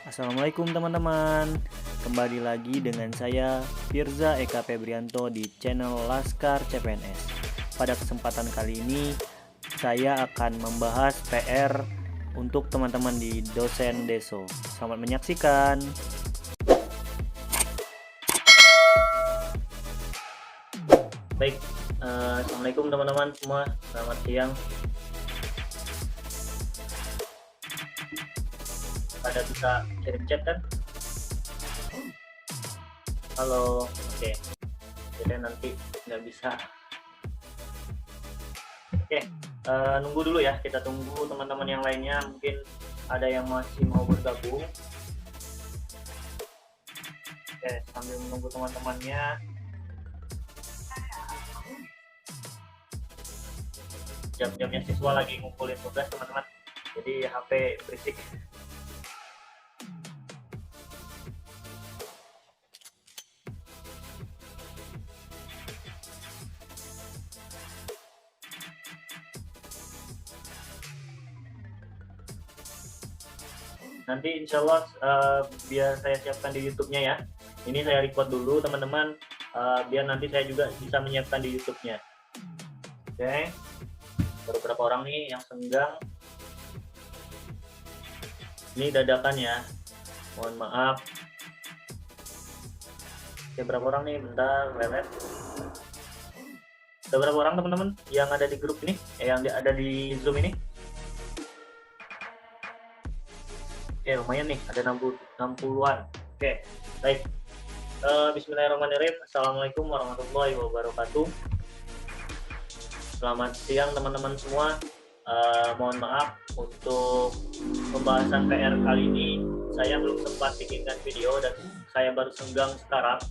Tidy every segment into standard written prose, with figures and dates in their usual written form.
Assalamualaikum teman-teman. Kembali lagi dengan saya Firza Eka Febrianto di channel Laskar CPNS. Pada kesempatan kali ini saya akan membahas PR untuk teman-teman di dosen Deso. Selamat menyaksikan. Baik, Assalamualaikum teman-teman semua. Selamat siang. Pada bisa kirim chat kan? Halo, oke. Jadi nanti nggak bisa. Oke, nunggu dulu ya. Kita tunggu teman-teman yang lainnya. Mungkin ada yang masih mau bergabung. Oke, sambil menunggu teman-temannya. Jam-jamnya siswa lagi ngumpulin tugas teman-teman. Jadi HP berisik. Nanti insya Allah biar saya siapkan di YouTube-nya ya. Ini saya record dulu teman-teman, biar nanti saya juga bisa menyiapkan di YouTube-nya. Oke, baru beberapa orang nih yang senggang. Ini dadakan ya, mohon maaf. Oke, berapa orang nih? Bentar, lelet. Ada berapa orang teman-teman yang ada di grup ini, yang ada di Zoom ini? Oke, lumayan nih, ada 60-an. Oke, baik. Bismillahirrahmanirrahim. Assalamualaikum warahmatullahi wabarakatuh. Selamat siang teman-teman semua. Mohon maaf untuk pembahasan PR kali ini. Saya belum sempat bikinkan video dan saya baru senggang sekarang.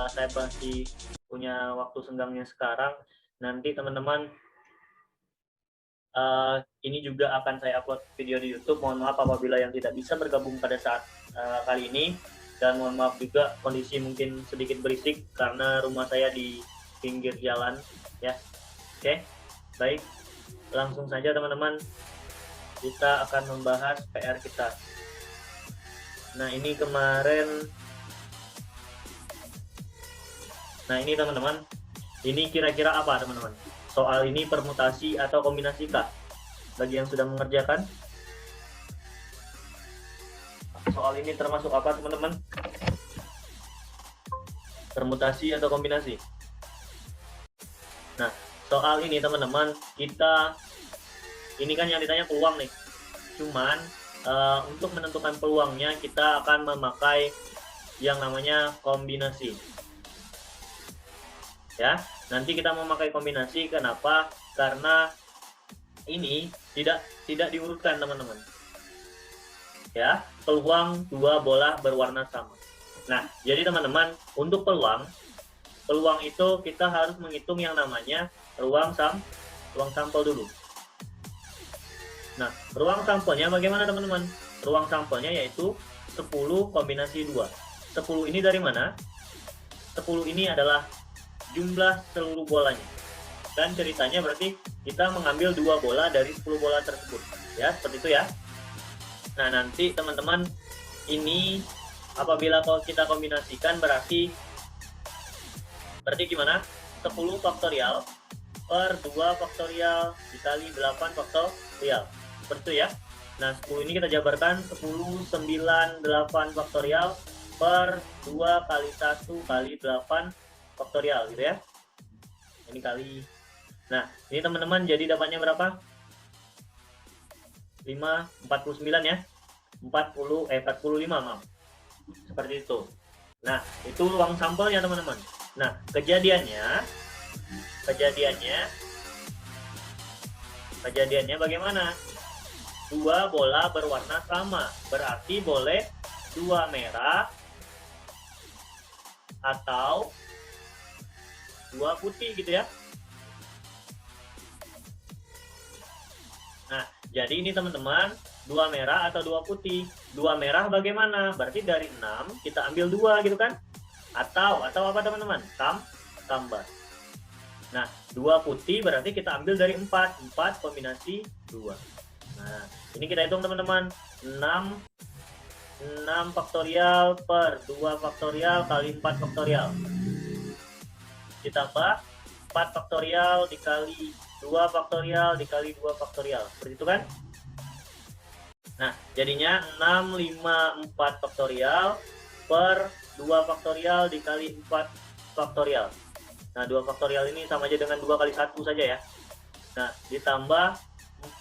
Saya masih punya waktu senggangnya sekarang. Nanti teman-teman, ini juga akan saya upload video di YouTube. Mohon maaf apabila yang tidak bisa bergabung pada saat kali ini, dan mohon maaf juga kondisi mungkin sedikit berisik karena rumah saya di pinggir jalan ya. Oke, baik, langsung saja teman-teman, kita akan membahas PR kita. Nah ini kemarin, nah ini teman-teman, ini kira-kira apa teman-teman? Soal ini permutasi atau kombinasi K? Bagi yang sudah mengerjakan, soal ini termasuk apa teman-teman? Permutasi atau kombinasi? Nah, soal ini teman-teman, kita ini kan yang ditanya peluang nih. Cuman untuk menentukan peluangnya kita akan memakai yang namanya kombinasi. Ya, nanti kita memakai kombinasi. Kenapa? Karena ini tidak diurutkan teman-teman. Ya, peluang dua bola berwarna sama. Nah, jadi teman-teman, untuk peluang itu kita harus menghitung yang namanya ruang sampel dulu. Nah, ruang sampelnya bagaimana teman-teman? Ruang sampelnya yaitu 10 kombinasi 2. 10 ini dari mana? 10 ini adalah jumlah seluruh bolanya. Dan ceritanya berarti kita mengambil 2 bola dari 10 bola tersebut. Ya, seperti itu ya. Nah, nanti teman-teman, ini apabila kita kombinasikan berarti gimana? 10 faktorial per 2 faktorial dikali 8 faktorial. Seperti itu ya. Nah, 10 ini kita jabarkan 10, 9, 8 faktorial per 2 kali 1 kali 8 faktorial gitu ya. Ini kali. Nah, ini teman-teman jadi dapatnya berapa? 49 ya. 45 maaf. Seperti itu. Nah, itu ruang sampelnya teman-teman. Nah, kejadiannya bagaimana? 2 bola berwarna sama, berarti boleh 2 merah atau 2 putih gitu ya. Nah, jadi ini teman-teman, 2 merah atau 2 putih. 2 merah bagaimana? Berarti dari 6 kita ambil 2 gitu kan? Atau apa teman-teman? Tambah. Nah, 2 putih berarti kita ambil dari 4 kombinasi 2. Nah, ini kita hitung teman-teman. 6 6 faktorial per 2 faktorial kali 4 faktorial. Ditambah 4 faktorial dikali 2 faktorial dikali 2 faktorial. Seperti itu kan? Nah, jadinya 654 faktorial per 2 faktorial dikali 4 faktorial. Nah, 2 faktorial ini sama aja dengan 2 kali 1 saja ya. Nah, ditambah 2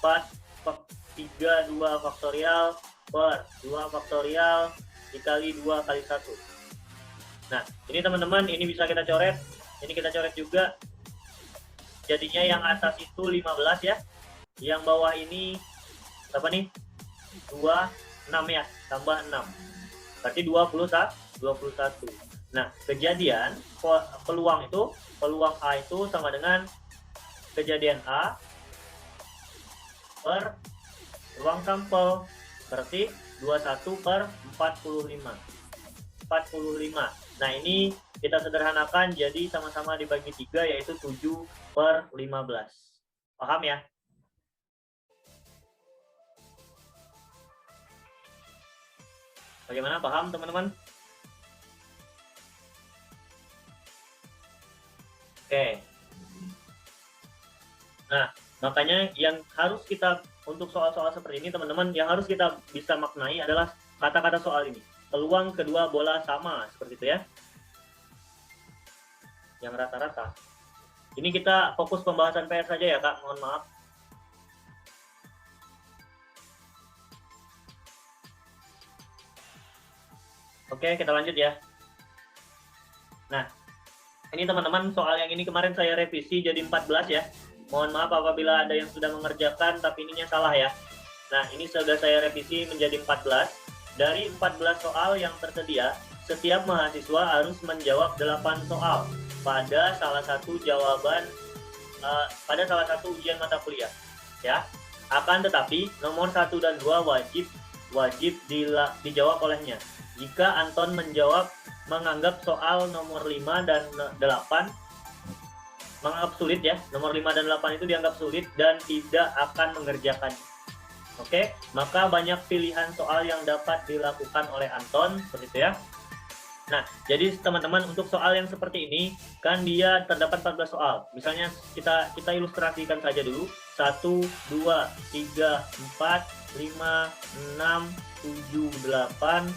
faktorial per 2 faktorial dikali 2 kali 1. Nah, ini teman-teman, ini bisa kita coret. Ini kita coret juga. Jadinya yang atas itu 15 ya. Yang bawah ini apa nih? 26 ya, tambah 6. Berarti 21. Nah, kejadian peluang A itu sama dengan kejadian A per ruang sampel, berarti 21 per 45. Nah, ini kita sederhanakan jadi sama-sama dibagi 3, yaitu 7 per 15. Paham ya? Bagaimana, paham teman-teman? Oke. Nah, makanya yang harus kita, untuk soal-soal seperti ini teman-teman, yang harus kita bisa maknai adalah kata-kata soal ini. Peluang kedua bola sama, seperti itu ya. Yang rata-rata. Ini kita fokus pembahasan PR saja ya Kak, mohon maaf. Oke, kita lanjut ya. Nah, ini teman-teman, soal yang ini kemarin saya revisi jadi 14 ya. Mohon maaf apabila ada yang sudah mengerjakan tapi ininya salah ya. Nah, ini sudah saya revisi menjadi 14. Dari 14 soal yang tersedia, setiap mahasiswa harus menjawab 8 soal pada salah satu jawaban pada salah satu ujian mata kuliah ya. Akan tetapi nomor 1 dan 2 wajib dijawab olehnya. Jika Anton menganggap soal nomor 5 dan 8 menganggap sulit ya, nomor 5 dan 8 itu dianggap sulit dan tidak akan mengerjakannya. Oke, maka banyak pilihan soal yang dapat dilakukan oleh Anton, seperti itu ya. Nah, jadi teman-teman, untuk soal yang seperti ini kan dia terdapat 14 soal. Misalnya kita ilustrasikan saja dulu. 1, 2, 3, 4, 5, 6, 7, 8,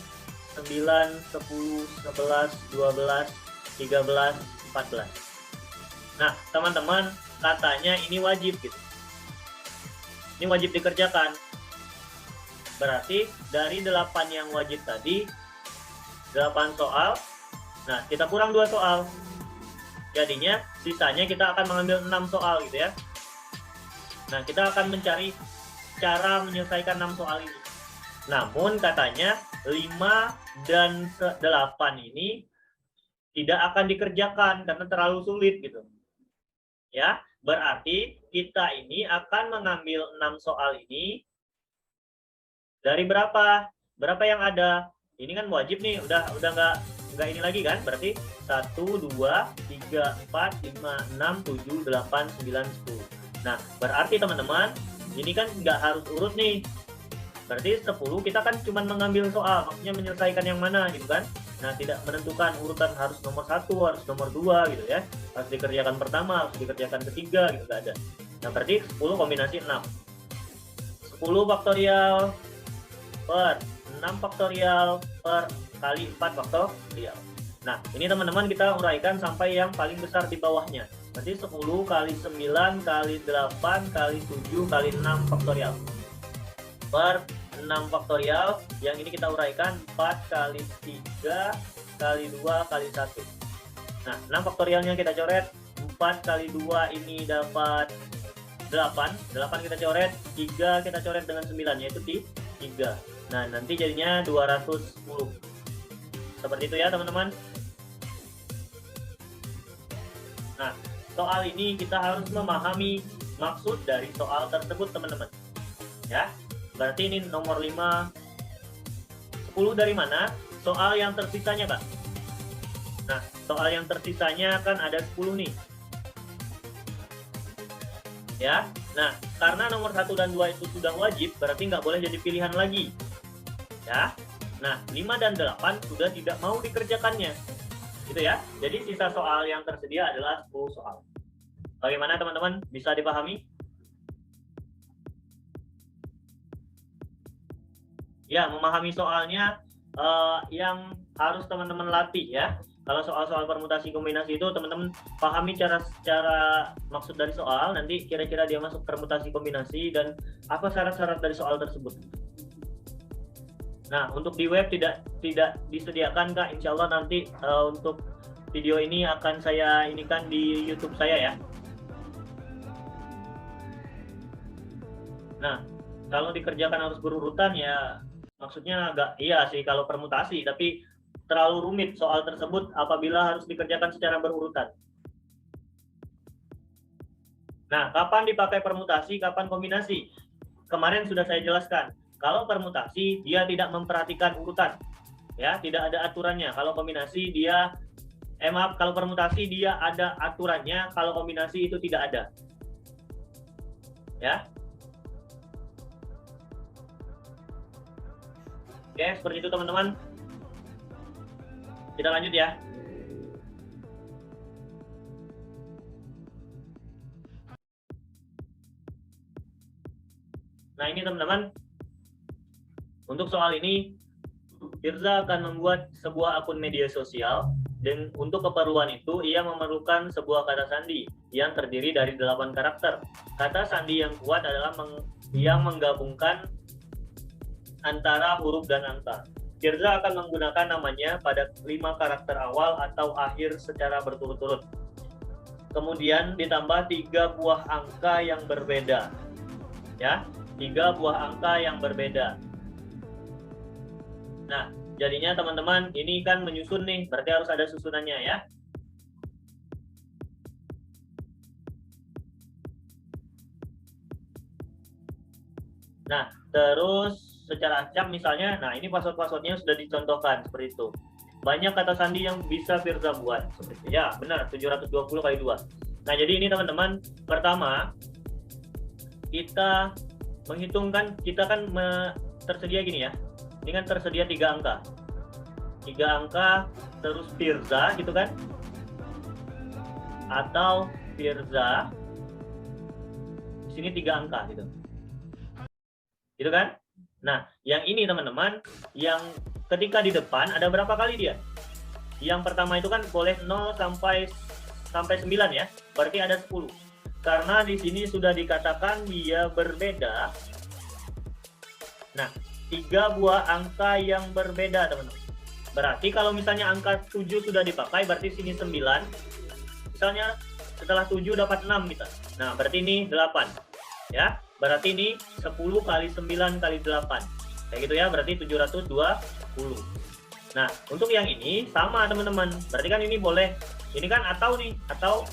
9, 10, 11, 12, 13, 14. Nah, teman-teman, katanya ini wajib gitu. Ini wajib dikerjakan. Berarti dari 8 yang wajib tadi, 8 soal. Nah, kita kurang 2 soal. Jadinya sisanya kita akan mengambil 6 soal gitu ya. Nah, kita akan mencari cara menyelesaikan 6 soal ini. Namun katanya 5 dan 8 ini tidak akan dikerjakan karena terlalu sulit gitu. Ya, berarti kita ini akan mengambil 6 soal ini dari berapa? Berapa yang ada? Ini kan wajib nih, udah nggak ini lagi kan? Berarti 1, 2, 3, 4, 5, 6, 7, 8, 9, 10. Nah, berarti teman-teman, ini kan nggak harus urut nih. Berarti 10 kita kan cuma mengambil soal, maksudnya menyelesaikan yang mana gitu kan. Nah, tidak menentukan urutan harus nomor 1, harus nomor 2 gitu ya. Harus dikerjakan pertama, harus dikerjakan ketiga gitu, nggak ada. Nah, berarti 10 kombinasi 6. 10 faktorial per 6 faktorial per kali 4 faktorial. Nah, ini teman-teman kita uraikan sampai yang paling besar di bawahnya. Berarti 10 kali 9 kali 8 kali 7 kali 6 faktorial. Per 6 faktorial, yang ini kita uraikan 4 kali 3 kali 2 kali 1. Nah, 6 faktorialnya kita coret, 4 kali 2 ini dapat 8 kita coret, 3 kita coret dengan 9, yaitu 3. Nah, nanti jadinya 210. Seperti itu ya teman-teman. Nah, soal ini kita harus memahami maksud dari soal tersebut teman-teman. Ya, berarti ini nomor 5. 10 dari mana? Soal yang tersisanya Kak. Nah, soal yang tersisanya kan ada 10 nih. Ya, nah karena nomor 1 dan 2 itu sudah wajib, berarti nggak boleh jadi pilihan lagi. Ya, Nah, 5 dan 8 sudah tidak mau dikerjakannya. Gitu ya. Jadi sisa soal yang tersedia adalah 10 soal. Bagaimana teman-teman? Bisa dipahami? Ya, memahami soalnya yang harus teman-teman latih ya. Kalau soal-soal permutasi kombinasi itu teman-teman pahami cara maksud dari soal, nanti kira-kira dia masuk permutasi kombinasi dan apa syarat-syarat dari soal tersebut. Nah, untuk di web tidak disediakan Kak. Insya Allah nanti untuk video ini akan saya inikan di YouTube saya ya. Nah, kalau dikerjakan harus berurutan ya, maksudnya agak iya sih kalau permutasi, tapi terlalu rumit soal tersebut apabila harus dikerjakan secara berurutan. Nah, kapan dipakai permutasi, kapan kombinasi? Kemarin sudah saya jelaskan. Kalau permutasi dia tidak memperhatikan urutan, ya tidak ada aturannya. Kalau kombinasi dia, kalau permutasi dia ada aturannya. Kalau kombinasi itu tidak ada, ya. Oke, seperti itu teman-teman. Kita lanjut ya. Nah, ini teman-teman. Untuk soal ini, Firza akan membuat sebuah akun media sosial, dan untuk keperluan itu ia memerlukan sebuah kata sandi yang terdiri dari 8 karakter. Kata sandi yang kuat adalah yang menggabungkan antara huruf dan angka. Firza akan menggunakan namanya pada 5 karakter awal atau akhir secara berturut-turut. Kemudian ditambah 3 buah angka yang berbeda. Ya, 3 buah angka yang berbeda. Nah, jadinya teman-teman ini kan menyusun nih, berarti harus ada susunannya ya. Nah, terus secara acak misalnya, nah ini password-passwordnya sudah dicontohkan seperti itu. Banyak kata sandi yang bisa Firza buat seperti itu. Ya, benar, 720 kali 2. Nah, jadi ini teman-teman, pertama kita menghitungkan, kita kan tersedia gini ya. Ini kan tersedia 3 angka. 3 angka terus Firza gitu kan? Atau Firza di sini 3 angka gitu. Gitu kan? Nah, yang ini teman-teman, yang ketika di depan ada berapa kali dia? Yang pertama itu kan boleh 0 sampai 9 ya. Berarti ada 10. Karena di sini sudah dikatakan dia berbeda. Nah, 3 buah angka yang berbeda, teman-teman. Berarti kalau misalnya angka 7 sudah dipakai, berarti sini 9. Misalnya setelah 7 dapat 6 kita. Nah, berarti ini 8. Ya. Berarti ini 10 kali 9 kali 8. Kayak gitu ya, berarti 720. Nah, untuk yang ini sama teman-teman. Berarti kan ini boleh. Ini kan atau nih, atau.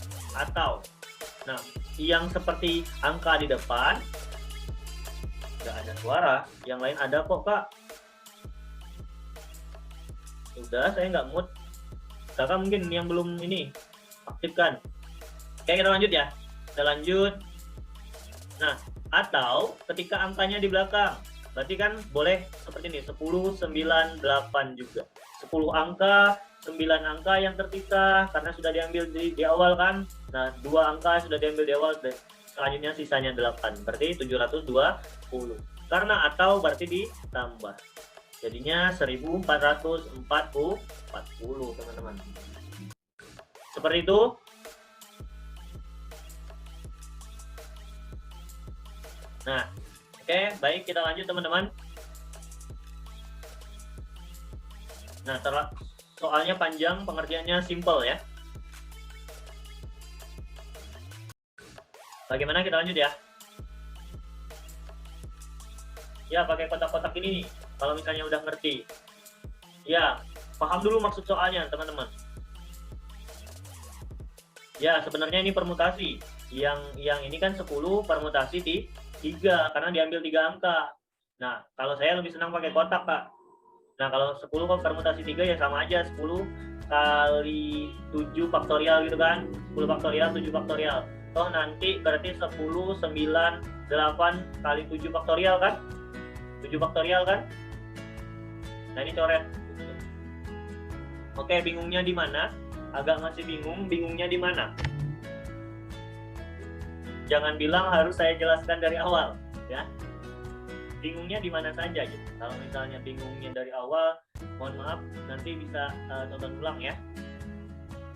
Nah, yang seperti angka di depan nggak ada suara, yang lain ada kok Kak. Udah, saya nggak mood. Kakak mungkin yang belum ini aktifkan. Oke, kita lanjut ya. Kita lanjut. Nah, atau ketika angkanya di belakang, berarti kan boleh seperti ini, 10, 9, 8 juga. 10 angka, 9 angka yang terpisah karena sudah diambil di awal kan. Nah, 2 angka sudah diambil di awal, dan selanjutnya sisanya 8. Berarti 720. Karena atau berarti ditambah. Jadinya 1440, teman-teman. Seperti itu. Nah, oke, baik, kita lanjut teman-teman. Nah, soalnya panjang, pengertiannya simple ya. Bagaimana, kita lanjut ya? Ya, pakai kotak-kotak ini nih, kalau misalnya udah ngerti. Ya, paham dulu maksud soalnya, teman-teman. Ya, sebenarnya ini permutasi. Yang ini kan 10, permutasi di 3 karena diambil 3 angka. Nah, kalau saya lebih senang pakai kotak, Kak. Nah, kalau 10 kok permutasi 3 ya sama aja, 10 kali 7 faktorial gitu kan. 10 faktorial, 7 faktorial. Toh nanti berarti 10, 9, 8 kali 7 faktorial kan? 7 faktorial kan? Nah ini coret. Oke, bingungnya di mana? Agak masih bingung, bingungnya di mana? Jangan bilang harus saya jelaskan dari awal, ya. Bingungnya di mana saja gitu. Kalau misalnya bingungnya dari awal, mohon maaf, nanti bisa tonton ulang ya.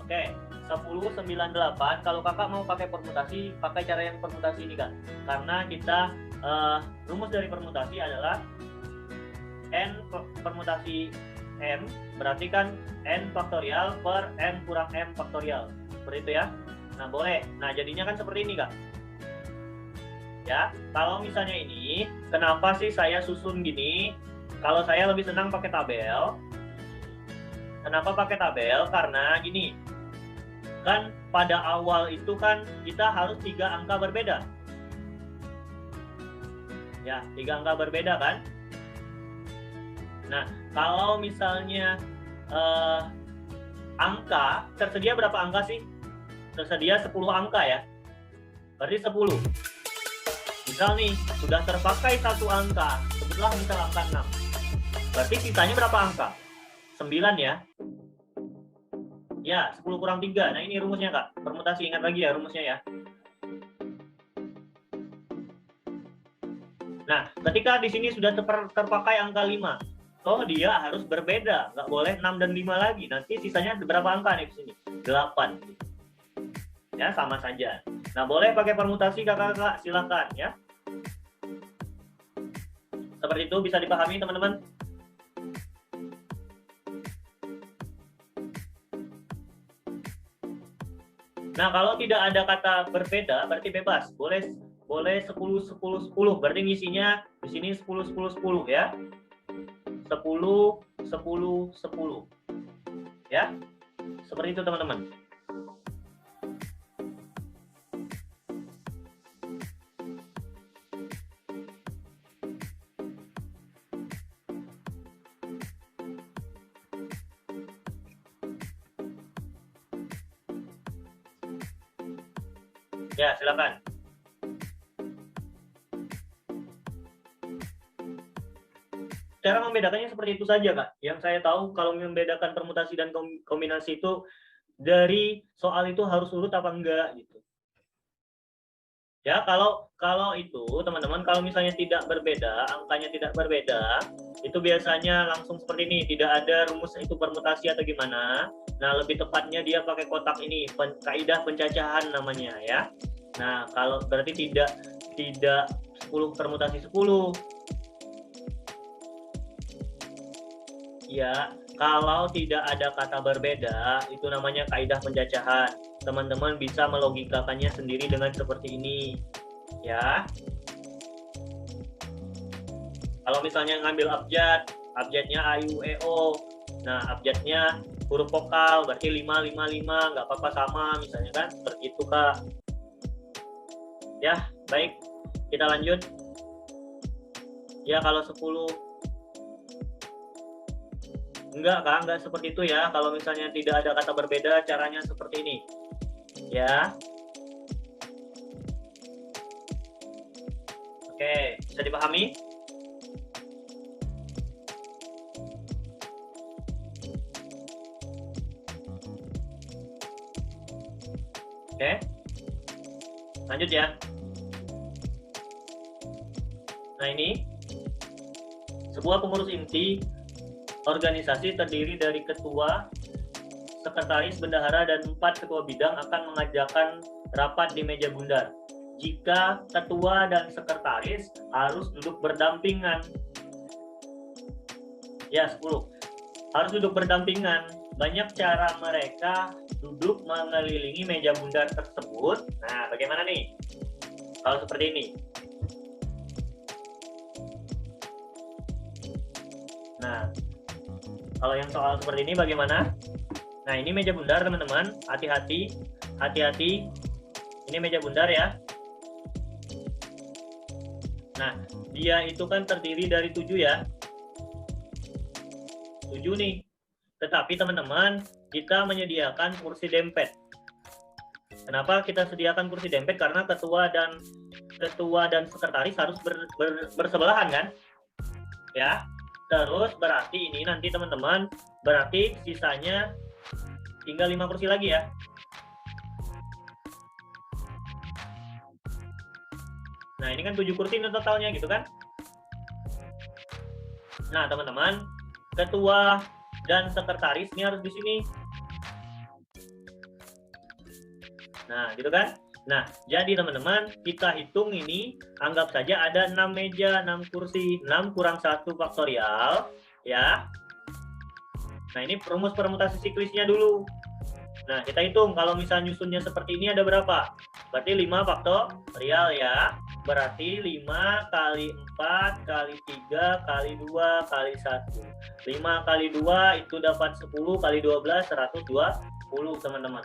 Oke, 10, 9, 8. Kalau kakak mau pakai permutasi, pakai cara yang permutasi ini kan. Karena kita rumus dari permutasi adalah n permutasi m berarti kan n faktorial per n kurang m faktorial. Seperti itu ya. Nah, boleh. Nah, jadinya kan seperti ini, Kak. Ya, kalau misalnya ini, kenapa sih saya susun gini? Kalau saya lebih senang pakai tabel. Kenapa pakai tabel? Karena gini, kan pada awal itu kan kita harus 3 angka berbeda. Ya, 3 angka berbeda kan? Nah, kalau misalnya angka, tersedia berapa angka sih? Tersedia 10 angka ya. Berarti 10. Misal nih, sudah terpakai 1 angka, sebutlah misal angka 6. Berarti sisanya berapa angka? 9 ya. Ya, 10 kurang 3. Nah, ini rumusnya, Kak. Permutasi, ingat lagi ya rumusnya ya. Nah, ketika di sini sudah terpakai angka 5, oh dia harus berbeda, nggak boleh 6 dan 5 lagi. Nanti sisanya berapa angka nih di sini? 8. Ya, sama saja. Nah, boleh pakai permutasi kakak-kakak, silakan ya. Seperti itu bisa dipahami teman-teman? Nah, kalau tidak ada kata berbeda berarti bebas. Boleh 10 10 10. Berarti ngisinya di sini 10 10 10 ya. 10 10 10. Ya. Seperti itu teman-teman. Ya, silakan. Cara membedakannya seperti itu saja, Kak. Yang saya tahu kalau membedakan permutasi dan kombinasi itu dari soal itu harus urut apa enggak gitu. Ya, kalau itu teman-teman, kalau misalnya tidak berbeda, angkanya tidak berbeda, itu biasanya langsung seperti ini, tidak ada rumus itu permutasi atau gimana. Nah, lebih tepatnya dia pakai kotak ini, kaidah pencacahan namanya ya. Nah, kalau berarti tidak 10 permutasi 10. Ya, kalau tidak ada kata berbeda, itu namanya kaidah pencacahan. Teman-teman bisa melogikakannya sendiri dengan seperti ini. Ya. Kalau misalnya ngambil abjad, abjadnya A, I, U, E, O. Nah, abjadnya huruf vokal, berarti 5, 5, 5, nggak apa-apa sama, misalnya kan. Seperti itu, Kak. Ya, baik. Kita lanjut. Ya, kalau 10. Enggak, Kak, enggak seperti itu ya. Kalau misalnya tidak ada kata berbeda, caranya seperti ini. Ya. Oke, bisa dipahami? Oke. Lanjut ya. Nah, ini sebuah pengurus inti organisasi terdiri dari ketua, sekretaris, bendahara, dan 4 ketua bidang akan mengajakkan rapat di meja bundar. Jika ketua dan sekretaris harus duduk berdampingan. Ya, 10. Harus duduk berdampingan. Banyak cara mereka duduk mengelilingi meja bundar tersebut. Nah, bagaimana nih? Kalau seperti ini. Nah, kalau yang soal seperti ini bagaimana? Nah, ini meja bundar teman-teman. Hati-hati, hati-hati. Ini meja bundar ya. Nah, dia itu kan terdiri dari 7 ya. 7 nih. Tetapi teman-teman, kita menyediakan kursi dempet. Kenapa kita sediakan kursi dempet? Karena ketua dan sekretaris harus bersebelahan kan? Ya. Terus berarti ini nanti teman-teman, berarti sisanya tinggal 5 kursi lagi ya. Nah, ini kan 7 kursi ini totalnya gitu kan. Nah, teman-teman, ketua dan sekretaris ini harus di sini. Nah, gitu kan. Nah, jadi teman-teman, kita hitung ini, anggap saja ada 6 meja, 6 kursi, 6 kurang 1 faktorial, ya. Nah, ini rumus permutasi siklisnya dulu. Nah, kita hitung kalau misalnya nyusunnya seperti ini ada berapa? Berarti 5 faktorial ya. Berarti 5 kali 4 kali 3 kali 2 kali 1. 5 kali 2 itu dapat 10 kali 12, 120 teman-teman.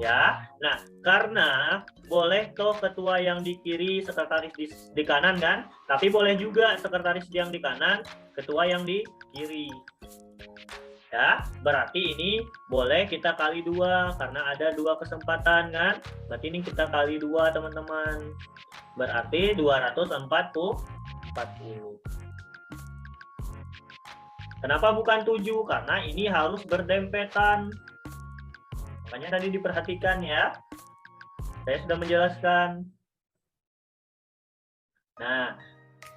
Ya, nah karena boleh toh ketua yang di kiri, sekretaris di kanan kan, tapi boleh juga sekretaris yang di kanan, ketua yang di kiri. Ya, berarti ini boleh kita kali 2 karena ada 2 kesempatan kan, berarti ini kita kali 2 teman-teman, berarti 240. Kenapa bukan 7? Karena ini harus berdempetan. Makanya tadi diperhatikan ya. Saya sudah menjelaskan. Nah,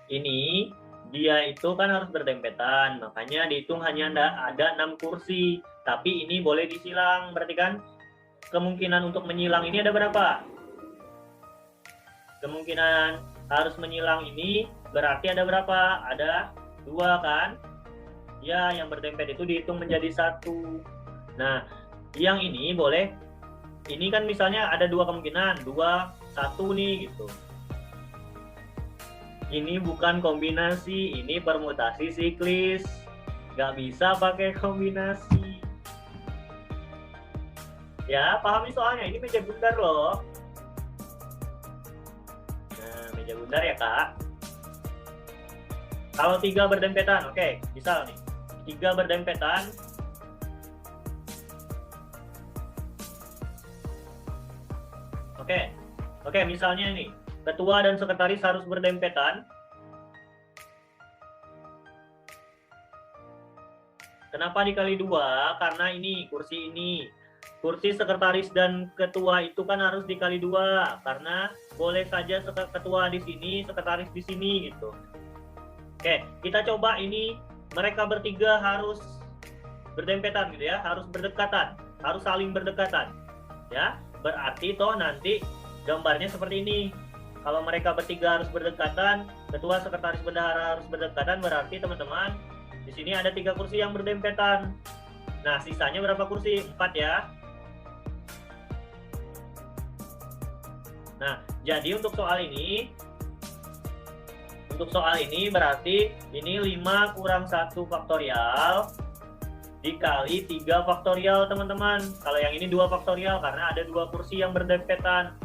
ini dia itu kan harus berdempetan. Makanya dihitung hanya ada 6 kursi. Tapi ini boleh disilang. Berarti kan kemungkinan untuk menyilang ini ada berapa? Kemungkinan harus menyilang ini berarti ada berapa? Ada 2 kan? Ya, yang berdempet itu dihitung menjadi 1. Nah, yang ini boleh, ini kan misalnya ada 2 kemungkinan, 2, 1 nih gitu. Ini bukan kombinasi, ini permutasi siklis. Nggak bisa pakai kombinasi. Ya, pahami soalnya, ini meja bundar loh. Nah, meja bundar ya kak. Kalau 3 berdempetan, oke, misal nih, 3 berdempetan, Oke, misalnya ini, ketua dan sekretaris harus berdempetan. Kenapa dikali 2? Karena ini, kursi sekretaris dan ketua itu kan harus dikali 2. Karena boleh saja ketua di sini, sekretaris di sini gitu. Oke, kita coba ini, mereka bertiga harus berdempetan gitu ya, harus berdekatan, harus saling berdekatan. Ya, berarti toh nanti gambarnya seperti ini. Kalau mereka bertiga harus berdekatan, ketua, sekretaris, bendahara harus berdekatan, berarti teman-teman di sini ada 3 kursi yang berdempetan. Nah, sisanya berapa kursi? 4 ya. Nah, jadi untuk soal ini berarti ini 5 kurang 1 faktorial dikali 3 faktorial teman-teman. Kalau yang ini 2 faktorial karena ada 2 kursi yang berdempetan.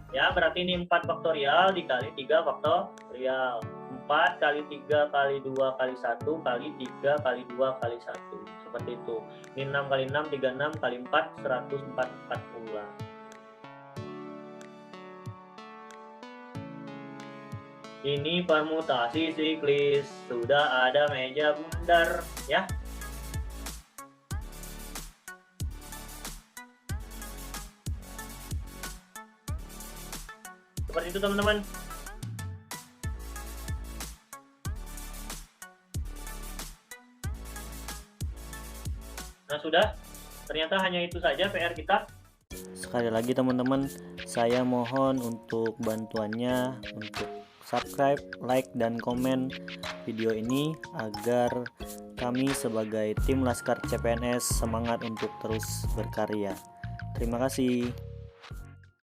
Ya, berarti ini 4 faktorial dikali 3 faktorial. 4 kali 3 kali 2 kali 1 kali 3 kali 2 kali 1. Seperti itu. Ini 6 kali 6, 36 kali 4, 140. Ini permutasi siklis. Sudah ada meja bundar ya. Seperti itu teman-teman. Nah sudah, ternyata hanya itu saja PR kita. Sekali lagi teman-teman, saya mohon untuk bantuannya untuk subscribe, like, dan komen video ini agar kami sebagai tim Laskar CPNS semangat untuk terus berkarya. Terima kasih.